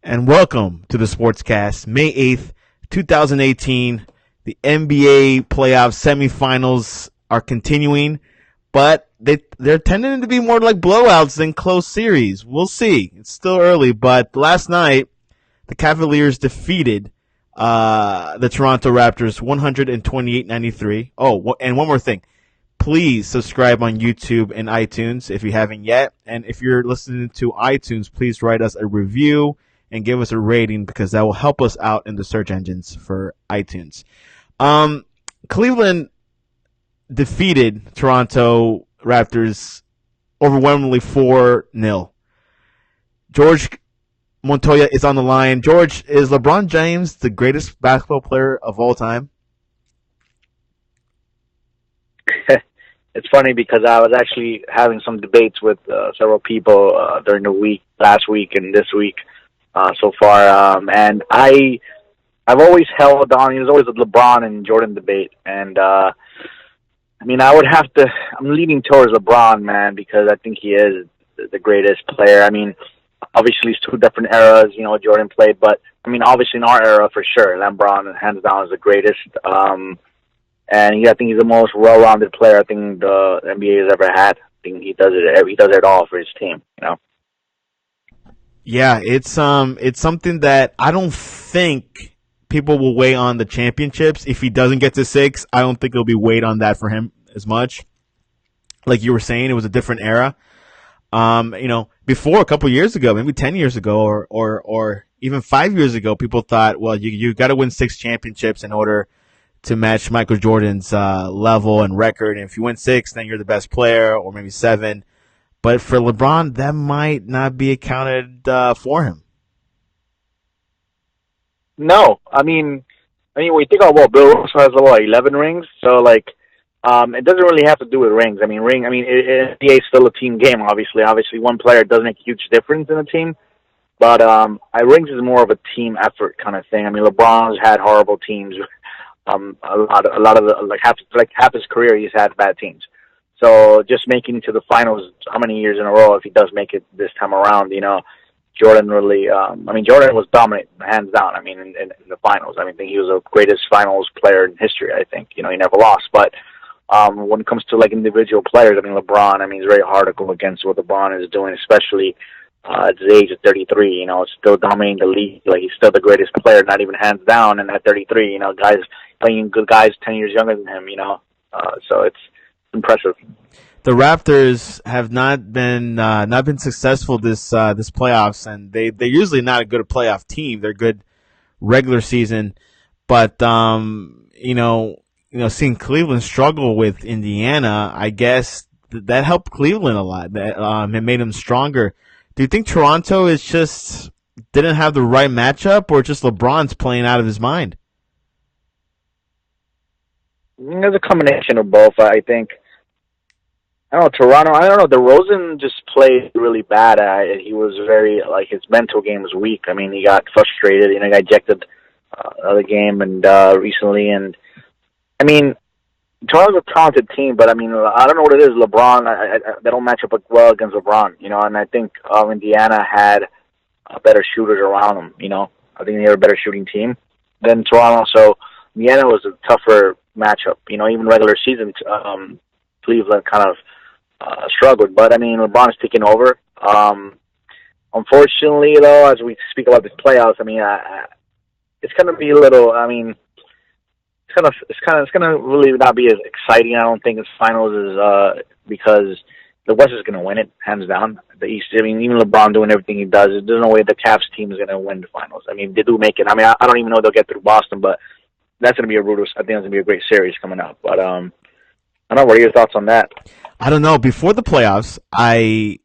And welcome to the Sportscast, May 8th, 2018. The NBA playoff semifinals are continuing, but they're tending to be more like blowouts than close series. We'll see. It's still early, but last night, the Cavaliers defeated the Toronto Raptors 128-93. Oh, and one more thing. Please subscribe on YouTube and iTunes if you haven't yet. And if you're listening to iTunes, please write us a review and give us a rating because that will help us out in the search engines for iTunes. Cleveland defeated Toronto Raptors overwhelmingly 4-0. Jorge Montoya is on the line. George, is LeBron James the greatest basketball player of all time? It's funny because I was actually having some debates with several people during the week, last week and this week so far. And I've always held on. There's always a LeBron and Jordan debate. And, I I'm leaning towards LeBron, man, because I think he is the greatest player. I mean, obviously it's two different eras, Jordan played. But, obviously in our era, for sure, LeBron, hands down, is the greatest. And I think he's the most well-rounded player I think the NBA has ever had. I think he does it all for his team, Yeah, it's something that I don't think people will weigh on the championships. If he doesn't get to 6, I don't think it'll be weighed on that for him as much. Like you were saying, it was a different era. Before a couple years ago, maybe 10 years ago or even 5 years ago, people thought, well, you got to win 6 championships in order to match Michael Jordan's level and record. And if you win 6, then you're the best player, or maybe 7. But for LeBron, that might not be accounted for him. No, when you think about Bill Russell has 11 rings, so it doesn't really have to do with rings. NBA is still a team game. Obviously, one player does make a huge difference in a team, but rings is more of a team effort kind of thing. LeBron's had horrible teams. A lot of half his career he's had bad teams. So just making it to the finals, how many years in a row if he does make it this time around, Jordan really Jordan was dominant hands down. In the finals. I think he was the greatest finals player in history, I think. He never lost. But when it comes to individual players, LeBron, it's very hard to go against what LeBron is doing, especially at his age of 33, still dominating the league. He's still the greatest player, not even hands down. And at 33, guys playing good guys 10 years younger than him, so it's impressive. The Raptors have not been successful this playoffs, and they're usually not a good playoff team. They're good regular season, but seeing Cleveland struggle with Indiana, I guess that helped Cleveland a lot. That it made them stronger. Do you think Toronto is just didn't have the right matchup, or just LeBron's playing out of his mind? There's a combination of both, I think. I don't know, Toronto, DeRozan just played really bad. He was very, his mental game was weak. He got frustrated, he got ejected the game and recently. And, Toronto's a talented team, but, I don't know what it is. LeBron, they don't match up well against LeBron, and I think Indiana had better shooters around them, I think they were a better shooting team than Toronto. So Indiana was a tougher matchup, even regular season. Cleveland kind of struggled, but LeBron's taking over. Unfortunately, though, as we speak about this playoffs, it's going to be a little. It's going to really not be as exciting. I don't think as finals is because the West is going to win it hands down. The East, even LeBron doing everything he does, there's no way the Cavs team is going to win the finals. They do make it. I don't even know they'll get through Boston, but that's going to be a brutal. I think it's going to be a great series coming up. But I don't know. What are your thoughts on that? I don't know. Before the playoffs, I,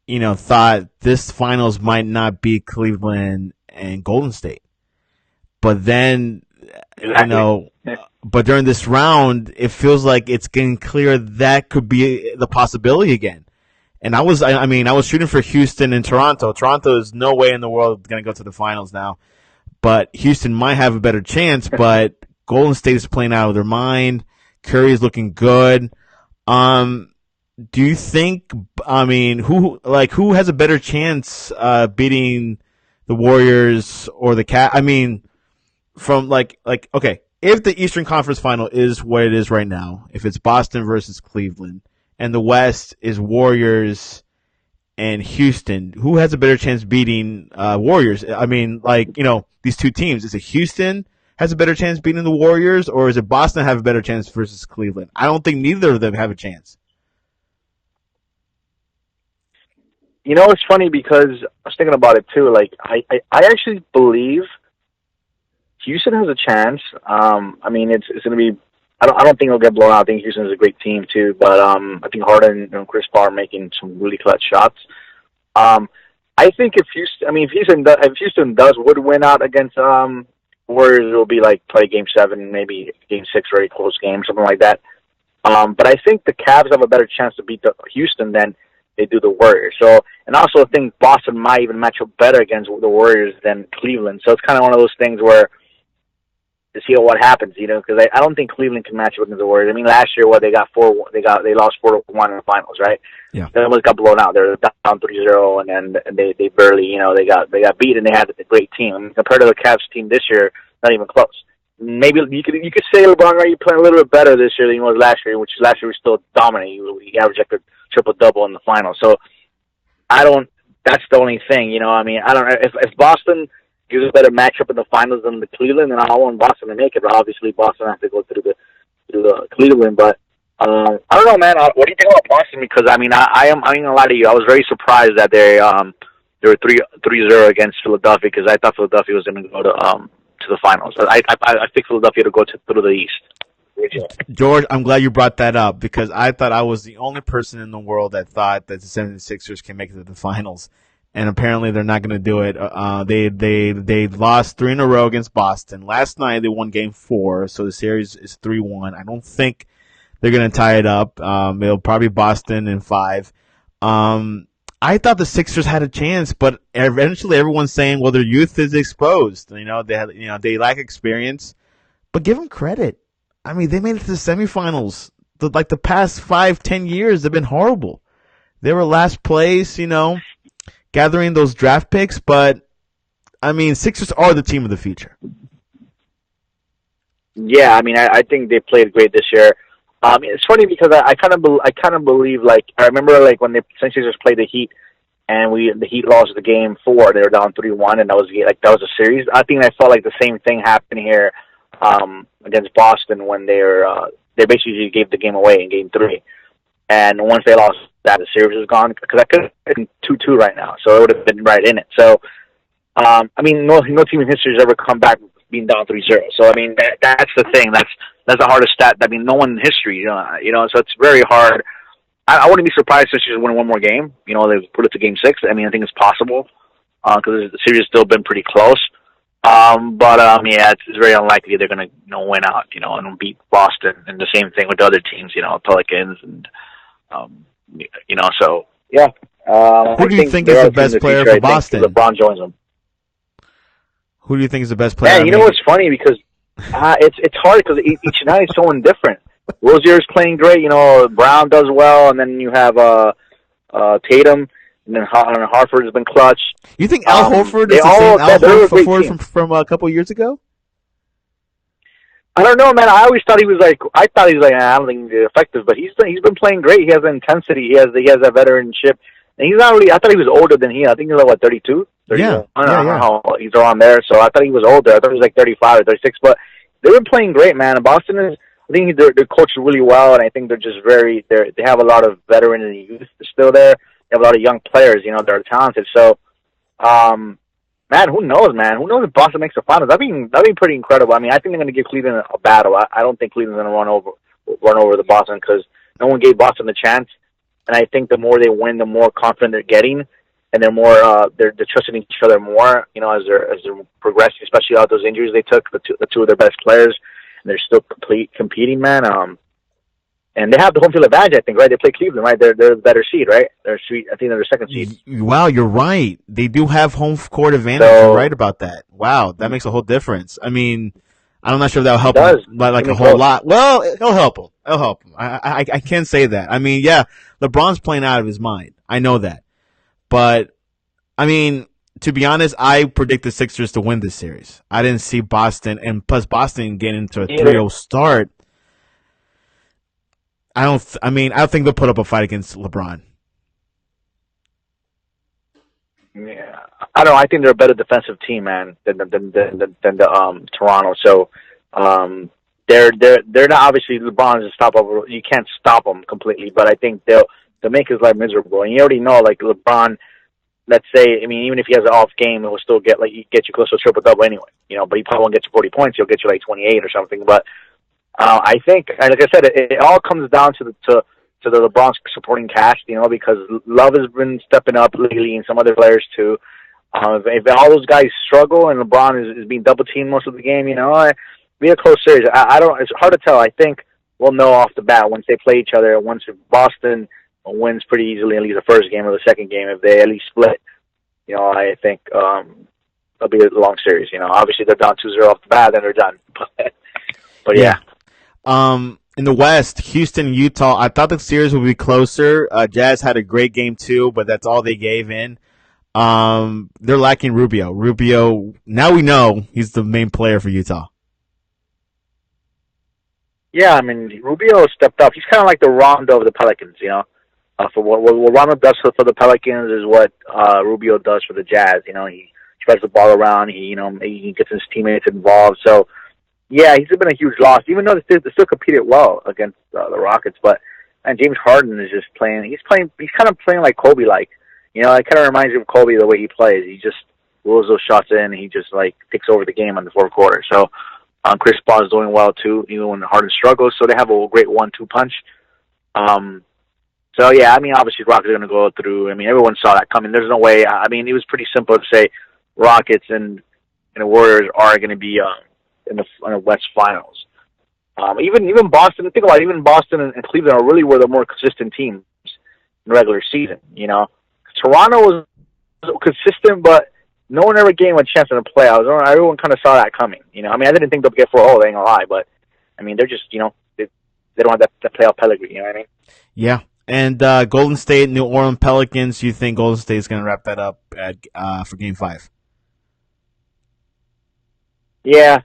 thought this finals might not be Cleveland and Golden State. But then, but during this round, it feels like it's getting clear that could be the possibility again. And I was shooting for Houston and Toronto. Toronto is no way in the world going to go to the finals now. But Houston might have a better chance, but Golden State is playing out of their mind. Curry is looking good. Do you think? Who has a better chance beating the Warriors or the Cat. I mean, from okay, if the Eastern Conference Final is what it is right now, if it's Boston versus Cleveland, and the West is Warriors and Houston, who has a better chance beating Warriors? I mean, these two teams. Is it Houston has a better chance beating the Warriors, or is it Boston have a better chance versus Cleveland? I don't think neither of them have a chance. It's funny because I was thinking about it too. Like, I actually believe Houston has a chance. I mean, it's going to be. I don't think it'll get blown out. I think Houston is a great team too, but I think Harden and Chris Paul are making some really clutch shots. I think if Houston would win out against Warriors, it'll be like play Game 7, maybe Game 6, very close game, something like that. But I think the Cavs have a better chance to beat the Houston than they do the Warriors. So, and also I think Boston might even match up better against the Warriors than Cleveland. So it's kind of one of those things where to see what happens, because I don't think Cleveland can match up against the Warriors. I mean, last year, they lost 4-1 in the finals, right? Yeah. They almost got blown out. They're down 3-0, and then they barely, they got beat, and they had a great team. I mean, compared to the Cavs team this year, not even close. Maybe you could say LeBron, right? You're playing a little bit better this year than you was last year, which last year was still dominant. He averaged like a triple-double in the finals. So that's the only thing, I mean, I don't know if Boston gives a better matchup in the finals than the Cleveland, and I want Boston to make it. But obviously, Boston has to go through the Cleveland. But I don't know, man. What do you think about Boston? Because I mean, I'm going to lie to you. I was very surprised that they were 3-0 against Philadelphia because I thought Philadelphia was going to go to the finals. I picked Philadelphia to go through the East. George, I'm glad you brought that up because I thought I was the only person in the world that thought that the 76ers can make it to the finals. And apparently they're not going to do it. They lost 3 in a row against Boston. Last night they won Game 4, so the series is 3-1. I don't think they're going to tie it up. It'll probably be Boston in 5. I thought the Sixers had a chance, but eventually everyone's saying, well, their youth is exposed. They lack experience, but give them credit. I mean, they made it to the semifinals. The past 5-10 years, they've been horrible. They were last place, gathering those draft picks, but I mean, Sixers are the team of the future. Yeah, I mean, I think they played great this year. It's funny because I kind of believe, like, I remember like when the Sixers played the Heat and the Heat lost the Game 4, they were down 3-1, and that was a series. I think I felt like the same thing happened here against Boston when they basically gave the game away in Game 3. And once they lost that, the series is gone because I could have been 2-2 right now, so it would have been right in it. So, I mean, no team in history has ever come back being down 3-0. So, I mean, that's the thing. That's the hardest stat. I mean, no one in history, so it's very hard. I wouldn't be surprised if they just win one more game. They put it to Game 6. I mean, I think it's possible because the series has still been pretty close. Yeah, it's very unlikely they're going to win out, and beat Boston. And the same thing with the other teams, Pelicans and. So yeah. Who do you think is the best player for Boston? LeBron joins them. Who do you think is the best player? Yeah, what's funny because it's hard because each night is someone different. Rozier's playing great. Brown does well, and then you have Tatum, and then Harford has been clutch. You think Al Horford is the same Al Horford from a couple years ago? I don't know, man. I always thought he was like. I don't think he's effective, but he's been playing great. He has the intensity. He has that veteranship, and he's not really. I thought he was older than he. I think he's like 32. 31. Yeah, I don't know how he's around there. So I thought he was older. I thought he was like 35 or 36. But they've been playing great, man. And Boston is. I think they're coached really well, and I think they're just very. They have a lot of veteran and youth still there. They have a lot of young players. They're talented. So, man, who knows, man? Who knows if Boston makes the finals? That'd be pretty incredible. I mean, I think they're going to give Cleveland a battle. I don't think Cleveland's going to run over the Boston because no one gave Boston a chance. And I think the more they win, the more confident they're getting, and they're more they're trusting each other more. As they're progressing, especially all those injuries they took, the two of their best players, and they're still competing, man. And they have the home field advantage, I think, right? They play Cleveland, right? They're the better seed, right? I think they're the second seed. Wow, you're right. They do have home court advantage. So, you're right about that. Wow, that makes a whole difference. I mean, I'm not sure if that'll help them like a whole lot. Well, it'll help them. It'll help them. I can say that. I mean, yeah, LeBron's playing out of his mind. I know that. But, I mean, to be honest, I predict the Sixers to win this series. I didn't see Boston, and plus Boston getting into a 3-0 start. I don't think they'll put up a fight against LeBron. Yeah, I don't know. I think they're a better defensive team, man, than the Toronto. So they're not, obviously LeBron is unstoppable. You can't stop them completely, but I think they'll make his life miserable. And you already know, like LeBron. Let's say, I mean, even if he has an off game, it will still get you close to a triple double anyway. But he probably won't get you 40 points. He'll get you like 28 or something. But I think, like I said, it all comes down to the LeBron supporting cast. Because Love has been stepping up lately, and some other players too. If all those guys struggle and LeBron is being double teamed most of the game, be a close series. I don't. It's hard to tell. I think we'll know off the bat once they play each other. Once Boston wins pretty easily, at least the first game or the second game, if they at least split. I think it'll be a long series. Obviously they're down 2-0 off the bat, then they're done. But yeah. In the West, Houston, Utah, I thought the series would be closer. Jazz had a great game too, but that's all they gave in. They're lacking Rubio. Now we know he's the main player for Utah. Yeah, I mean, Rubio stepped up. He's kind of like the Rondo of the Pelicans, For what Rondo does for the Pelicans is what Rubio does for the Jazz. He spreads the ball around. He gets his teammates involved. So, yeah, he's been a huge loss, even though they still competed well against the Rockets. But James Harden is just playing. He's kind of playing like Kobe-like. It kind of reminds you of Kobe the way he plays. He just rolls those shots in, and he just takes over the game in the fourth quarter. So, Chris Paul is doing well too, even when Harden struggles. So they have a great 1-2 punch. So, yeah, I mean, obviously Rockets are going to go through. I mean, everyone saw that coming. There's no way. I mean, it was pretty simple to say Rockets and the Warriors are going to be in the West Finals. Even Boston, think about it, even Boston and Cleveland are really were the more consistent teams in the regular season. Toronto was consistent, but no one ever gave them a chance in the playoffs. Everyone kind of saw that coming. I mean, I didn't think they'll get 4-0, they ain't going to lie, but, I mean, they're just, they don't have that playoff pedigree, you know what I mean? Yeah. And Golden State, New Orleans Pelicans, you think Golden State is going to wrap that up for Game 5? Yeah.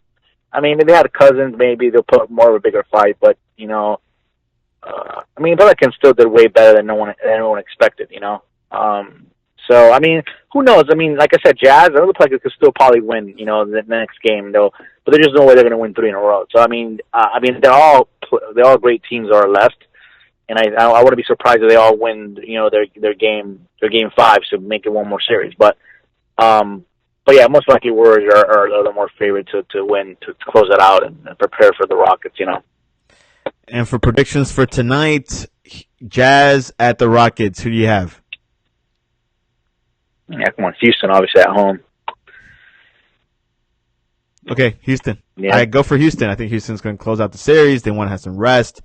I mean, if they had Cousins, maybe they'll put more of a bigger fight. But, I mean, Pelicans still did way better than anyone expected, So, I mean, who knows? I mean, like I said, Jazz, other Pelicans could still probably win, the next game, though. But there's just no way they're going to win 3 in a row. So, I mean, they're all great teams are left. And I wouldn't be surprised if they all win, their game 5 to make it one more series. But yeah, most likely Warriors are the more favorite to win to close it out and prepare for the Rockets. And for predictions for tonight, Jazz at the Rockets. Who do you have? Yeah, come on, Houston, obviously at home. Okay, Houston. Yeah. I go for Houston. I think Houston's going to close out the series. They want to have some rest.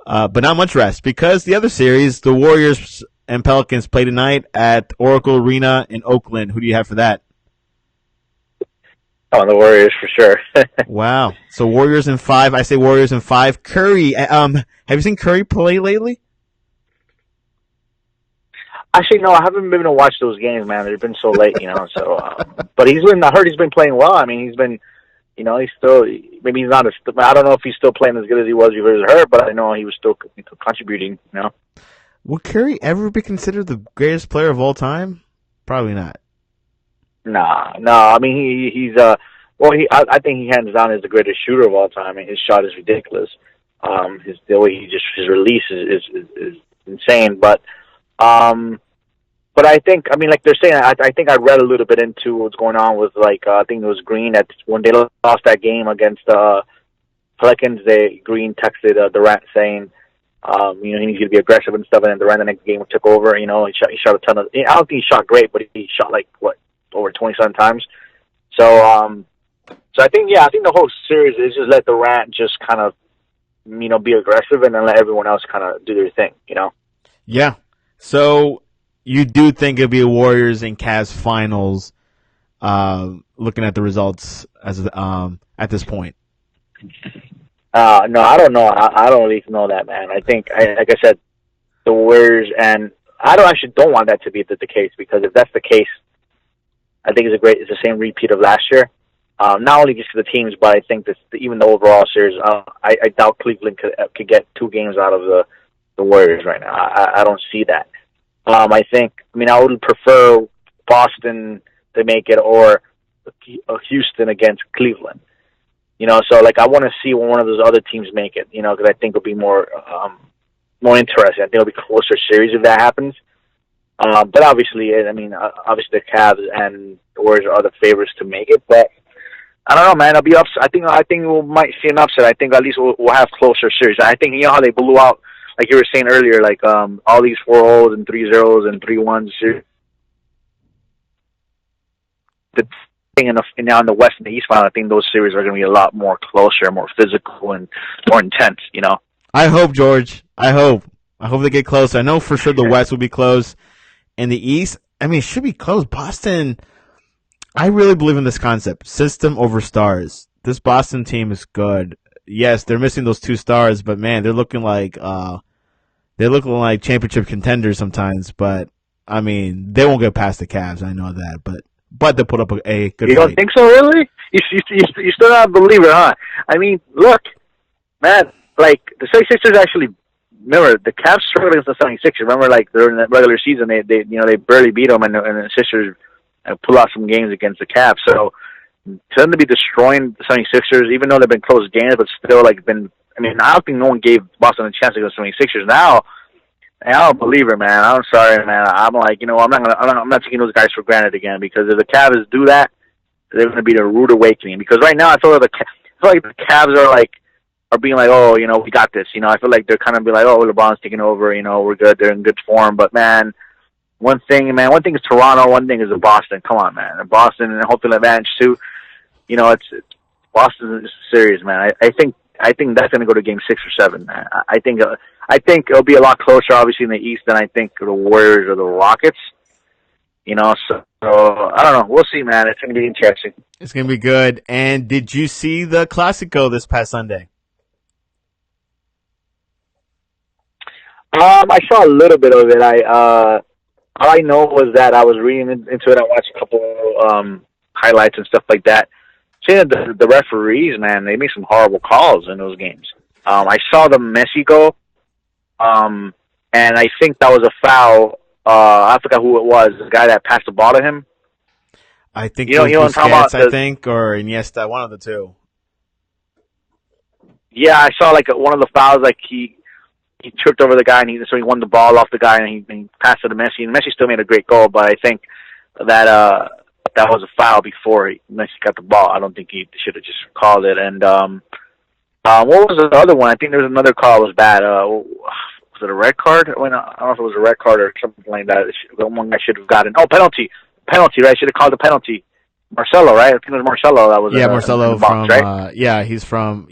But not much rest because the other series, the Warriors and Pelicans play tonight at Oracle Arena in Oakland. Who do you have for that? Oh, the Warriors for sure. Wow. So Warriors in 5. I say Warriors in 5. Curry. Have you seen Curry play lately? Actually, no, I haven't been able to watch those games, man. They've been so late, So, but I heard he's been playing well. I mean, he's been. He's still, maybe he's not I don't know if he's still playing as good as he was before he was hurt, but I know he was still contributing, Will Curry ever be considered the greatest player of all time? Probably not. No. I mean, I think he hands down is the greatest shooter of all time. I mean, his shot is ridiculous. The way his release is insane, but I think, I mean, like they're saying, I think I read a little bit into what's going on with, I think it was Green that when they lost that game against Pelicans, Green texted Durant saying, he needs to be aggressive and stuff, and then Durant the next game took over. He shot a ton of. I don't think he shot great, but he shot over 20-some times. So I think the whole series is just let Durant just kind of, be aggressive, and then let everyone else kind of do their thing. Yeah. So. You do think it'll be a Warriors and Cavs finals, looking at the results as at this point? No, I don't know. I don't really know that, man. I think, like I said, the Warriors, and I don't want that to be the case, because if that's the case, I think it's the same repeat of last year. Not only just for the teams, but I think that even the overall series, I doubt Cleveland could get 2 games out of the Warriors right now. I don't see that. I would prefer Boston to make it or Houston against Cleveland. So like I want to see one of those other teams make it. Because I think it'll be more interesting. I think it'll be a closer series if that happens. But obviously the Cavs and the Warriors are the favorites to make it. But I don't know, man. I'll be upset. I think we might see an upset. I think at least we'll have closer series. I think how they blew out, like you were saying earlier, like all these 4-0s and 3-0s and 3-1s. The thing now in the West and the East final, I think those series are going to be a lot more closer, more physical, and more intense. I hope, George. I hope they get close. I know for sure the West will be close. In the East, it should be close. Boston, I really believe in this concept. System over stars. This Boston team is good. Yes, they're missing those 2 stars, but man, they're looking like championship contenders sometimes. But they won't get past the Cavs. I know that, but they put up a good. You don't think so, really? You still not believe it, huh? Look, man. Like the 76ers actually. Remember, the Cavs struggled against the 76ers. Remember, like during the regular season, they barely beat them, and the Sixers pull out some games against the Cavs. So for them to be destroying the 76ers, even though they've been close games, but still I don't think no one gave Boston a chance against the 76ers. Now, I don't believe it, man. I'm sorry, man. I'm like, I'm not taking those guys for granted again, because if the Cavs do that, they're going to be the rude awakening. Because right now, I feel like the Cavs are being like, oh, we got this. I feel like they're kind of be like, oh, LeBron's taking over. We're good. They're in good form. But man, one thing is Toronto. One thing is Boston. Come on, man. Boston and hopefully advantage too. It's Boston is serious, man. I think that's going to go to game 6 or 7. Man. I think it'll be a lot closer, obviously, in the East than I think the Warriors or the Rockets. So I don't know. We'll see, man. It's going to be interesting. It's going to be good. And did you see the Classico this past Sunday? I saw a little bit of it. All I know was that I was reading into it. I watched a couple highlights and stuff like that. Seeing the referees, man, they made some horrible calls in those games. I saw the Messi go, and I think that was a foul. I forgot who it was. The guy that passed the ball to him. I think it was Busquets, I think, or Iniesta, one of the two. Yeah, I saw like one of the fouls, like he tripped over the guy, and so he won the ball off the guy, and he passed it to Messi. And Messi still made a great goal, but I think that was a foul before Messi got the ball. I don't think he should have just called it. And what was the other one? I think there was another call that was bad. Was it a red card? I don't know if it was a red card or something like that. One guy should have gotten. Oh, penalty, right? Should have called the penalty. Marcelo, right? I think it was Marcelo that was. Yeah, Marcelo in the box, from. right? He's from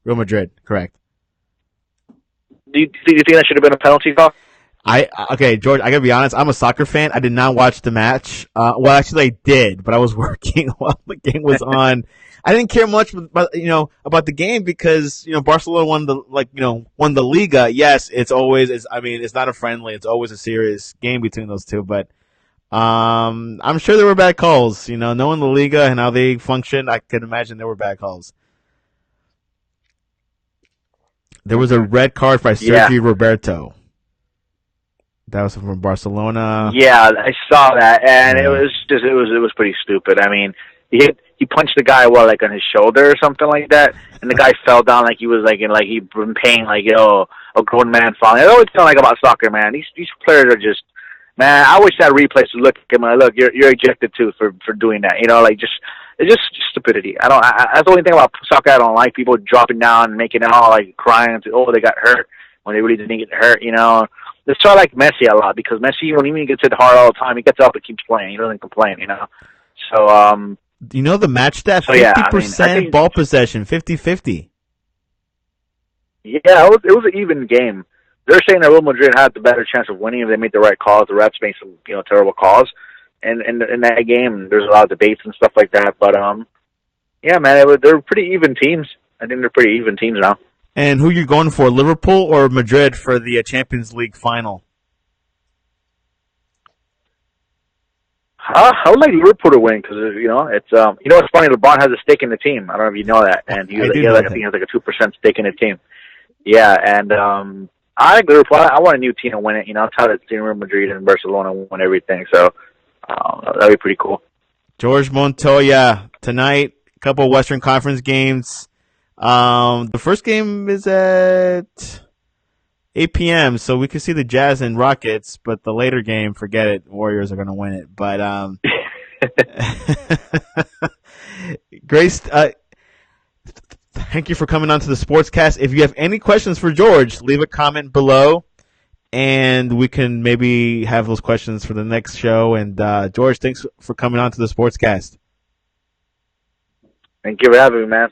Real Madrid. Correct. Do you think that should have been a penalty call? Okay, George, I gotta be honest, I'm a soccer fan. I did not watch the match. Well, actually I did, but I was working while the game was on. I didn't care much about the game because, Barcelona won the Liga. Yes, it's not a friendly, it's always a serious game between those two, but, I'm sure there were bad calls, knowing the Liga and how they function, I could imagine there were bad calls. There was a red card by Sergio Roberto. That was from Barcelona. Yeah, I saw that, and it was pretty stupid. He punched the guy on his shoulder or something like that, and the guy fell down like he was he'd been paying a grown man falling. I always feel about soccer, man. These players are just, man. I wish that replay to look at him. Look, you're ejected too for doing that. It's just stupidity. That's the only thing about soccer I don't like. People dropping down and making it all crying they got hurt when they really didn't get hurt. It's sort of like Messi a lot, because Messi, when he gets hit hard all the time, he gets up and keeps playing. He doesn't complain. So the match stat, 50% ball possession, 50-50. Yeah, it was an even game. They're saying that Real Madrid had the better chance of winning if they made the right calls. The refs made some terrible calls. And in that game, there's a lot of debates and stuff like that. But, yeah, man, they're pretty even teams. I think they're pretty even teams now. And who you going for, Liverpool or Madrid for the Champions League final? I would like Liverpool to win because it's funny. LeBron has a stake in the team. I don't know if you know that, and I did know I that. think he has like a 2% stake in the team. Yeah, and I like Liverpool. I want a new team to win it. I'm tired of seeing Real Madrid and Barcelona win everything, so that'd be pretty cool. Jorge Montoya tonight. A couple of Western Conference games. The first game is at 8 p.m. So we could see the Jazz and Rockets, but the later game, forget it. Warriors are going to win it. But Grace, thank you for coming on to the Sportscast. If you have any questions for George, leave a comment below, and we can maybe have those questions for the next show. And George, thanks for coming on to the Sportscast. Thank you for having me, man.